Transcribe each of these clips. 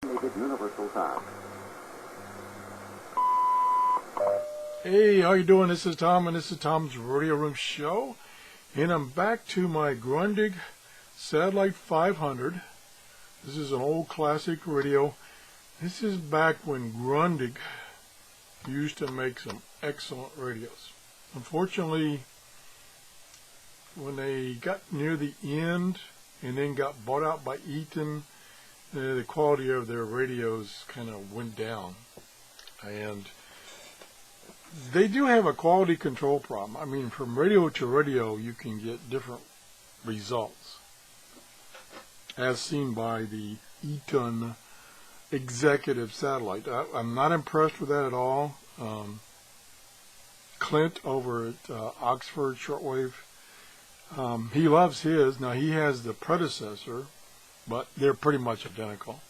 Universal time. Hey, how you doing? This is Tom, and this is Tom's Radio Room Show. And I'm back to my Grundig Satelitt 500. This is an old classic radio. This is back when Grundig used to make some excellent radios. Unfortunately, when they got near the end and then got bought out by Eaton, the quality of their radios kind of went down. And they do have a quality control problem. I mean, from radio to radio, you can get different results, as seen by the Eaton executive satellite. I'm not impressed with that at all. Clint over at Oxford Shortwave, he loves his. Now, he has the predecessor, but they're pretty much identical.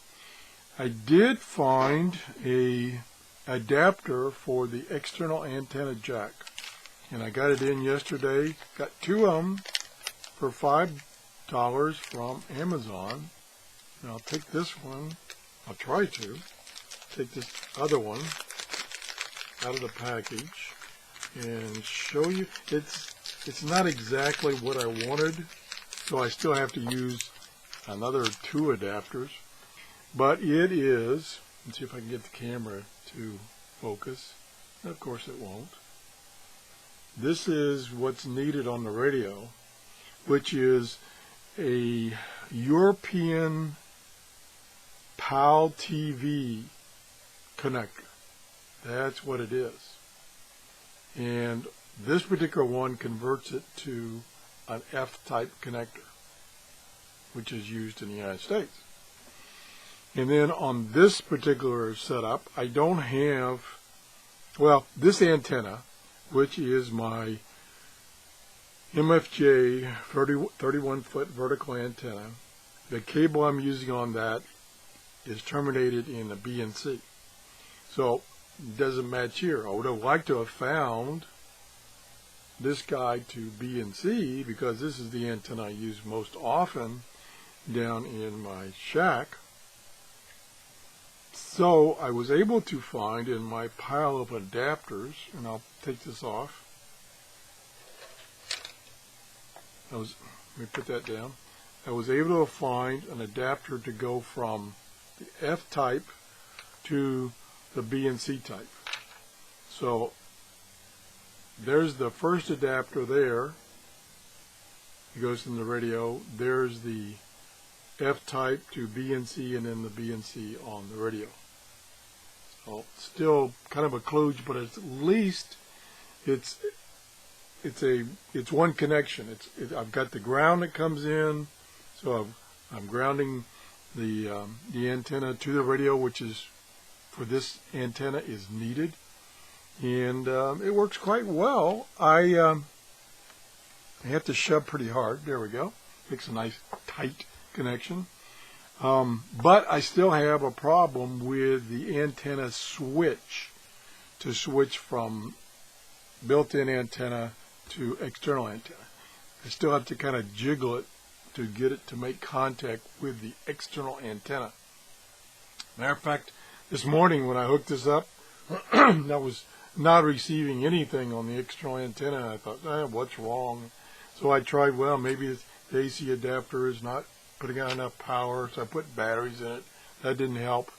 I did find a adapter for the external antenna jack, and I got it in yesterday. Got two of them for $5 from Amazon. And I'll take this one. I'll try to take this other one out of the package and show you. It's not exactly what I wanted, so I still have to use another two adapters, but it is. Let's see if I can get the camera to focus. Of course it won't. This is what's needed on the radio, which is a European PAL TV connector. That's what it is. And this particular one converts it to an F-type connector, which is used in the United States. And then on this particular setup, I don't have, well, this antenna, which is my MFJ 31-foot vertical antenna. The cable I'm using on that is terminated in a BNC. So it doesn't match here. I would have liked to have found this guy to BNC, because this is the antenna I use most often down in my shack. So I was able to find in my pile of adapters, and I'll take this off. Let me put that down. I was able to find an adapter to go from the F-type to the BNC type. So there's the first adapter there. It goes in the radio. There's the F-type to BNC, and then the BNC on the radio. So still kind of a kludge, but at least it's one connection. I've got the ground that comes in, so I'm grounding the antenna to the radio, which is for this antenna is needed, and it works quite well. I have to shove pretty hard. There we go. Makes a nice tight connection. But I still have a problem with the antenna switch, to switch from built-in antenna to external antenna. I still have to kind of jiggle it to get it to make contact with the external antenna. Matter of fact, this morning when I hooked this up, I was not receiving anything on the external antenna. I thought, what's wrong? So I tried, well, maybe the AC adapter is not putting out enough power, so I put batteries in it. That didn't help.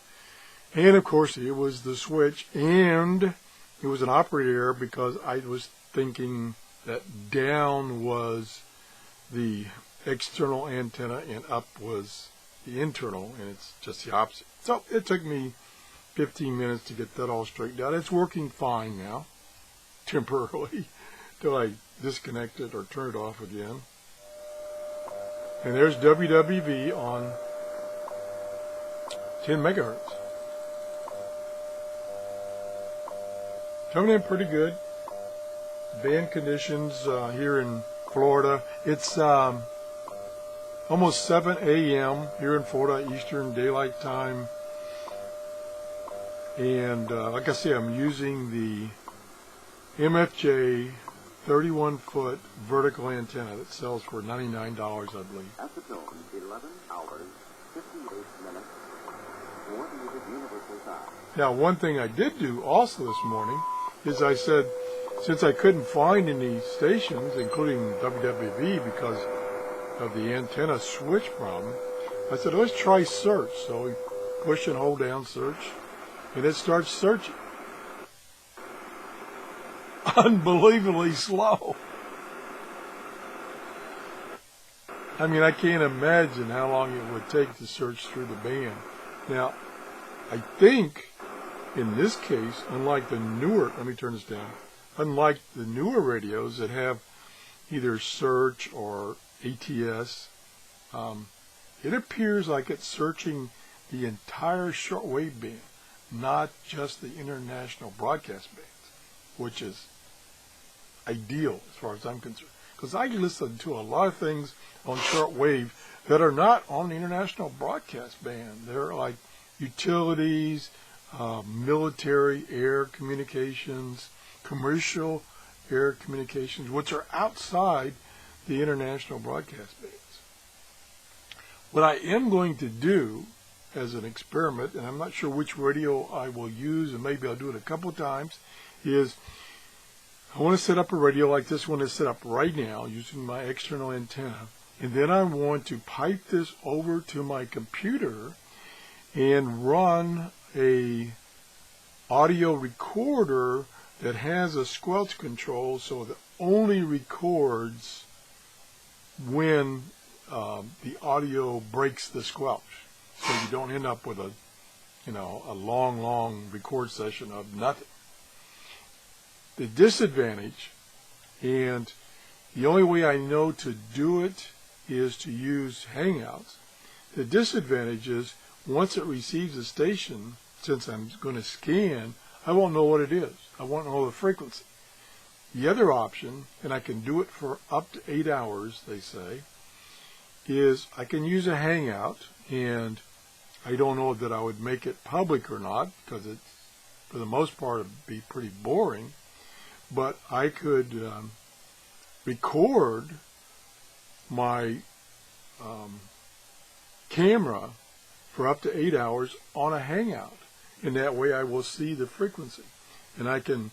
And of course it was the switch, and it was an operator error, because I was thinking that down was the external antenna and up was the internal, and it's just the opposite. So it took me 15 minutes to get that all straightened out. It's working fine now, temporarily, till I disconnect it or turn it off again. And there's WWV on 10 megahertz. Coming in pretty good. Band conditions here in Florida. It's almost 7 a.m. here in Florida, Eastern Daylight Time. And like I say, I'm using the MFJ 31-foot vertical antenna that sells for $99, I believe. At the tone, 11 hours, 58 minutes. Now, one thing I did do also this morning is I said, since I couldn't find any stations, including WWV, because of the antenna switch problem, I said, let's try search. So we push and hold down search, and it starts searching. Unbelievably slow. I mean, I can't imagine how long it would take to search through the band. Now, I think in this case, unlike the newer, let me turn this down, unlike the newer radios that have either search or ATS, it appears like it's searching the entire shortwave band, not just the international broadcast bands, which is ideal as far as I'm concerned. Because I listen to a lot of things on shortwave that are not on the international broadcast band. They're like utilities, military air communications, commercial air communications, which are outside the international broadcast bands. What I am going to do as an experiment, and I'm not sure which radio I will use, and maybe I'll do it a couple of times, is I want to set up a radio like this one is set up right now using my external antenna, and then I want to pipe this over to my computer and run a audio recorder that has a squelch control, so that only records when the audio breaks the squelch, so you don't end up with a long record session of nothing. The disadvantage, and the only way I know to do it is to use Hangouts. The disadvantage is once it receives a station, since I'm going to scan, I won't know what it is. I won't know the frequency. The other option, and I can do it for up to 8 hours, they say, is I can use a Hangout, and I don't know that I would make it public or not, because it's, for the most part, it would be pretty boring, but I could record my camera for up to 8 hours on a Hangout, and that way I will see the frequency. And I can,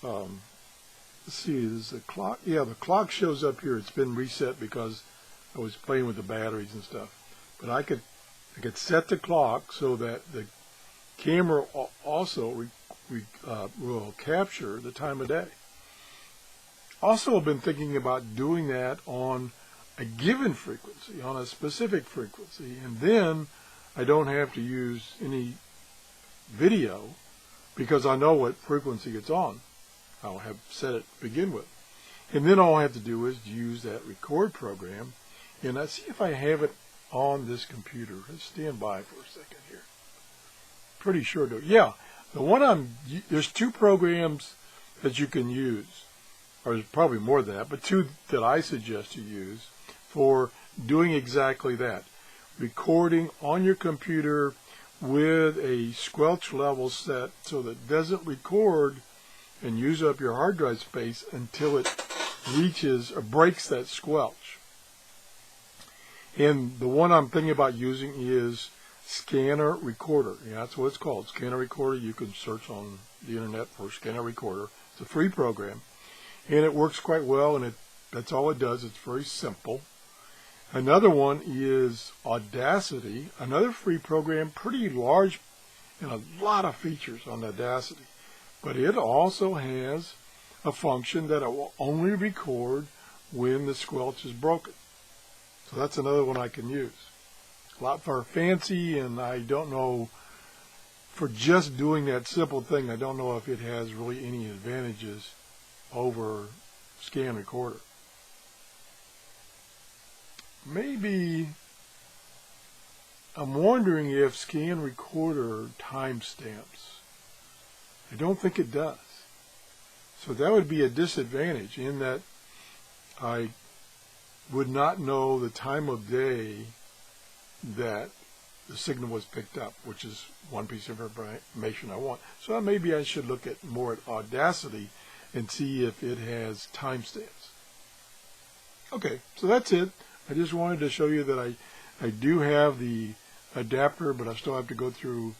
let's see, is the clock? Yeah, the clock shows up here. It's been reset because I was playing with the batteries and stuff. But I could set the clock so that the camera also will capture the time of day. Also, I've been thinking about doing that on a given frequency, on a specific frequency, and then I don't have to use any video because I know what frequency it's on. I'll have set it to begin with. And then all I have to do is use that record program, and let's see if I have it on this computer. Let's stand by for a second here. Pretty sure to. Yeah, the one there's two programs that you can use, or there's probably more than that, but two that I suggest you use for doing exactly that. Recording on your computer with a squelch level set so that it doesn't record and use up your hard drive space until it reaches or breaks that squelch. And the one I'm thinking about using is Scanner Recorder. Yeah, that's what it's called, Scanner Recorder. You can search on the internet for Scanner Recorder. It's a free program, and it works quite well, and that's all it does. It's very simple. Another one is Audacity, another free program, pretty large, and a lot of features on Audacity. But it also has a function that it will only record when the squelch is broken. So that's another one I can use. A lot more fancy, and I don't know, for just doing that simple thing, I don't know if it has really any advantages over Scan Recorder. Maybe, I'm wondering if Scan Recorder timestamps. I don't think it does. So that would be a disadvantage in that I would not know the time of day that the signal was picked up, which is one piece of information I want. So maybe I should look at more at Audacity and see if it has timestamps. Okay, so that's it. I just wanted to show you that I do have the adapter, but I still have to go through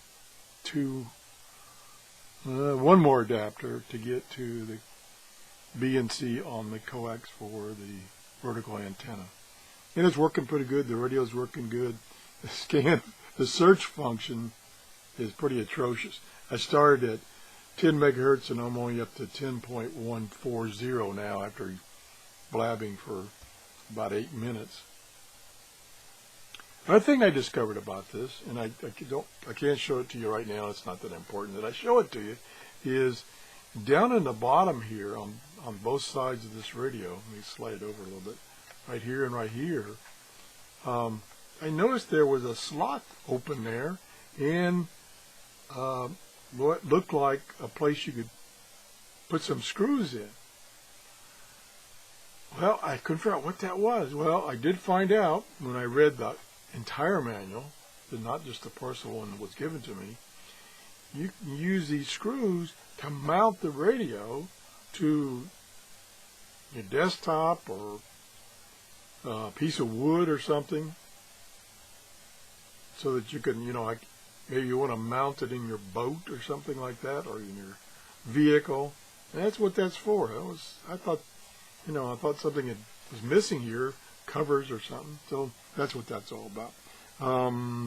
one more adapter to get to the B and C on the coax for the vertical antenna. And it's working pretty good. The radio's working good. The search function is pretty atrocious. I started at 10 megahertz and I'm only up to 10.140 now after blabbing for about 8 minutes. Another thing I discovered about this, and I can't show it to you right now, it's not that important that I show it to you, is down in the bottom here on both sides of this radio, let me slide it over a little bit, right here and right here, I noticed there was a slot open there, and what looked like a place you could put some screws in. Well, I couldn't figure out what that was. Well, I did find out when I read the entire manual, not just the partial one that was given to me. You can use these screws to mount the radio to your desktop or a piece of wood or something, so that you can, like maybe you want to mount it in your boat or something like that, or in your vehicle. And that's what that's for. I thought something was missing here, covers or something. So that's what that's all about.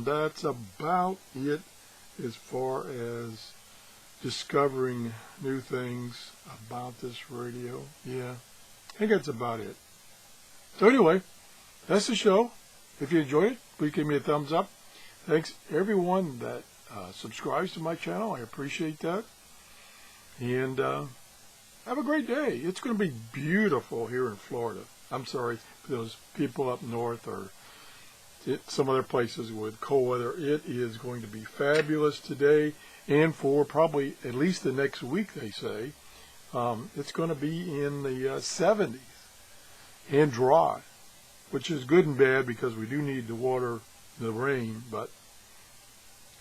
That's about it as far as discovering new things about this radio. Yeah, I think that's about it. So anyway, that's the show. If you enjoyed it, please give me a thumbs up. Thanks everyone that subscribes to my channel. I appreciate that. And have a great day. It's going to be beautiful here in Florida. I'm sorry for those people up north or some other places with cold weather. It is going to be fabulous today and for probably at least the next week, they say. It's going to be in the 70s and dry, which is good and bad because we do need the water, the rain, but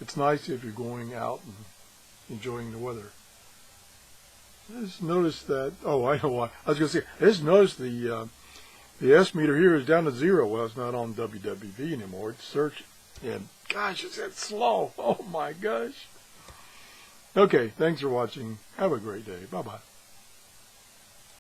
it's nice if you're going out and enjoying the weather. I just noticed that, I know why. I was going to say, I just noticed the S meter here is down to 0. Well, it's not on WWV anymore. It's searching. And gosh, it's that slow. Oh my gosh. Okay, thanks for watching. Have a great day. Bye-bye.